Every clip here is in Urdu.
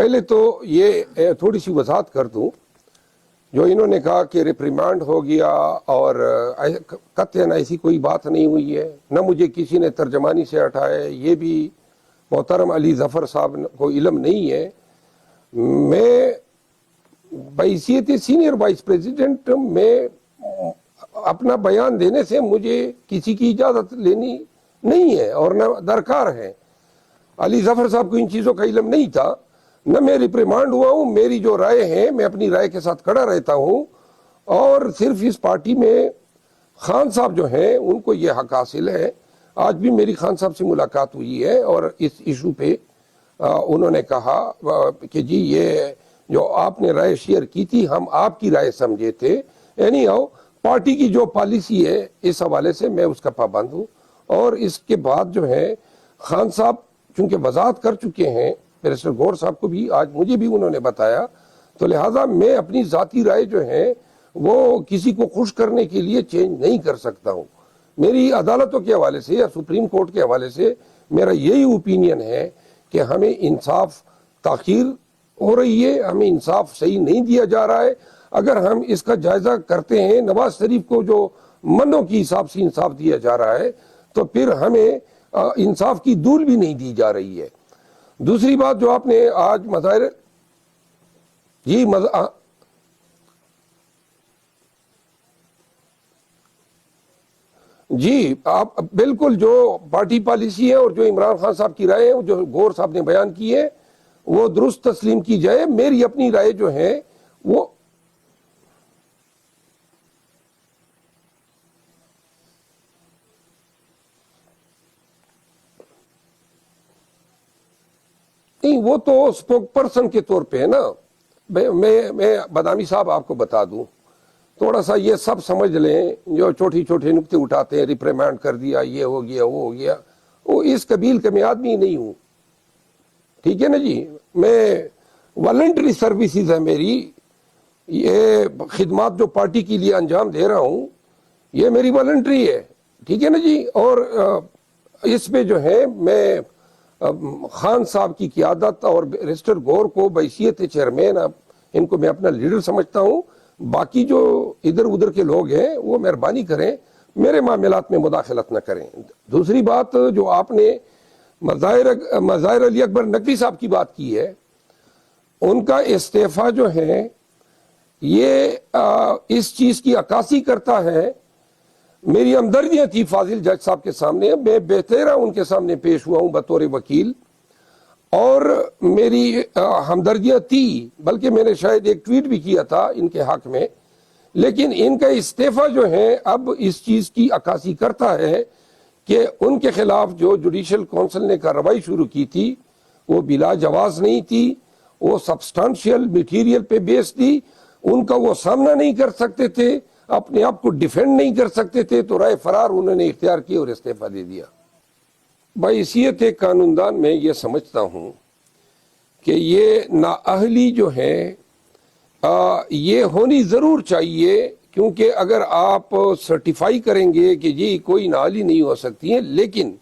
پہلے تو یہ تھوڑی سی وضاحت کر دوں، جو انہوں نے کہا کہ ریپریمانڈ ہو گیا اور قطعاً ایسی کوئی بات نہیں ہوئی ہے، نہ مجھے کسی نے ترجمانی سے ہٹایا ہے، یہ بھی محترم علی ظفر صاحب کو علم نہیں ہے۔ میں بحیثیت سینئر وائس پریزیڈنٹ میں اپنا بیان دینے سے مجھے کسی کی اجازت لینی نہیں ہے اور نہ درکار ہے۔ علی ظفر صاحب کو ان چیزوں کا علم نہیں تھا، نہ میں ریپریمانڈ ہوا ہوں۔ میری جو رائے ہیں میں اپنی رائے کے ساتھ کھڑا رہتا ہوں، اور صرف اس پارٹی میں خان صاحب جو ہیں ان کو یہ حق حاصل ہے۔ آج بھی میری خان صاحب سے ملاقات ہوئی ہے اور اس ایشو پہ انہوں نے کہا کہ جی یہ جو آپ نے رائے شیئر کی تھی ہم آپ کی رائے سمجھے تھے، یعنی پارٹی کی جو پالیسی ہے اس حوالے سے میں اس کا پابند ہوں۔ اور اس کے بعد جو ہے خان صاحب چونکہ وضاحت کر چکے ہیں، بیرسٹر گور صاحب کو بھی آج مجھے بھی انہوں نے بتایا، تو لہٰذا میں اپنی ذاتی رائے جو ہے وہ کسی کو خوش کرنے کے لیے چینج نہیں کر سکتا ہوں۔ میری عدالتوں کے حوالے سے یا سپریم کورٹ کے حوالے سے میرا یہی اوپینین ہے کہ ہمیں انصاف تاخیر ہو رہی ہے، ہمیں انصاف صحیح نہیں دیا جا رہا ہے۔ اگر ہم اس کا جائزہ کرتے ہیں، نواز شریف کو جو منوں کی حساب سے انصاف دیا جا رہا ہے، تو پھر ہمیں انصاف کی دول بھی نہیں دی جا رہی ہے۔ دوسری بات جو آپ نے آج مظاہرے جی آپ بالکل جو پارٹی پالیسی ہے اور جو عمران خان صاحب کی رائے ہے جو گور صاحب نے بیان کی ہے وہ درست تسلیم کی جائے۔ میری اپنی رائے جو ہے وہ نہیں، وہ تو اسپوک پرسن کے طور پہ ہے نا۔ میں بادامی صاحب آپ کو بتا دوں، تھوڑا سا یہ سب سمجھ لیں جو چھوٹی چھوٹے نکتے اٹھاتے ہیں، ریپریمانڈ کر دیا، یہ ہو گیا وہ ہو گیا، وہ اس قبیل کا میں آدمی نہیں ہوں، ٹھیک ہے نا جی۔ میں والنٹری سروسز ہے میری، یہ خدمات جو پارٹی کے لیے انجام دے رہا ہوں یہ میری والنٹری ہے، ٹھیک ہے نا جی۔ اور اس میں جو ہے میں خان صاحب کی قیادت اور بیرسٹر گور کو بحیثیت چیئرمین ان کو میں اپنا لیڈر سمجھتا ہوں۔ باقی جو ادھر ادھر کے لوگ ہیں وہ مہربانی کریں میرے معاملات میں مداخلت نہ کریں۔ دوسری بات جو آپ نے مظاہر علی اکبر نقوی صاحب کی بات کی ہے، ان کا استعفیٰ جو ہے یہ اس چیز کی عکاسی کرتا ہے۔ میری ہمدردیاں تھی فاضل جج صاحب کے سامنے، میں بہتیرا ان کے سامنے پیش ہوا ہوں بطور وکیل، اور میری ہمدردیاں تھی، بلکہ میں نے شاید ایک ٹویٹ بھی کیا تھا ان کے حق میں، لیکن ان کا استعفیٰ جو ہے اب اس چیز کی عکاسی کرتا ہے کہ ان کے خلاف جو جوڈیشل کونسل نے کارروائی شروع کی تھی وہ بلا جواز نہیں تھی، وہ سبسٹانشیل میٹیریل پہ بیس تھی، ان کا وہ سامنا نہیں کر سکتے تھے، اپنے آپ کو ڈیفینڈ نہیں کر سکتے تھے، تو رائے فرار انہوں نے اختیار کی اور استعفیٰ دے دیا۔ بحیثیت ایک قانوندان میں یہ سمجھتا ہوں کہ یہ نااہلی جو ہے یہ ہونی ضرور چاہیے، کیونکہ اگر آپ سرٹیفائی کریں گے کہ جی کوئی نااہلی نہیں ہو سکتی ہے، لیکن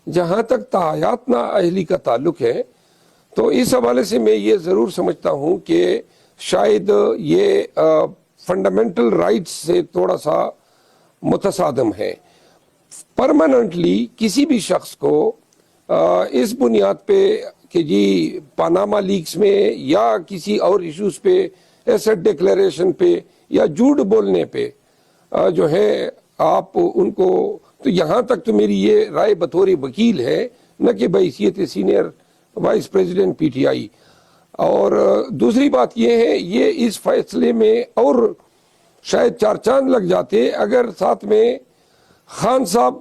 جہاں تک تاحیات نااہلی کا تعلق ہے تو اس حوالے سے میں یہ ضرور سمجھتا ہوں کہ شاید یہ فنڈامنٹل رائٹس سے تھوڑا سا متصادم ہے۔ پرماننٹلی کسی بھی شخص کو اس بنیاد پہ کہ جی پاناما لیکس میں یا کسی اور ایشوز پہ، ایسٹ ڈکلیریشن پہ یا جھوٹ بولنے پہ جو ہے آپ ان کو، تو یہاں تک تو میری یہ رائے بطور وکیل ہے، نہ کہ بحیثیت senior vice president P T I. اور دوسری بات یہ ہے، یہ اس فیصلے میں اور شاید چار چاند لگ جاتے اگر ساتھ میں خان صاحب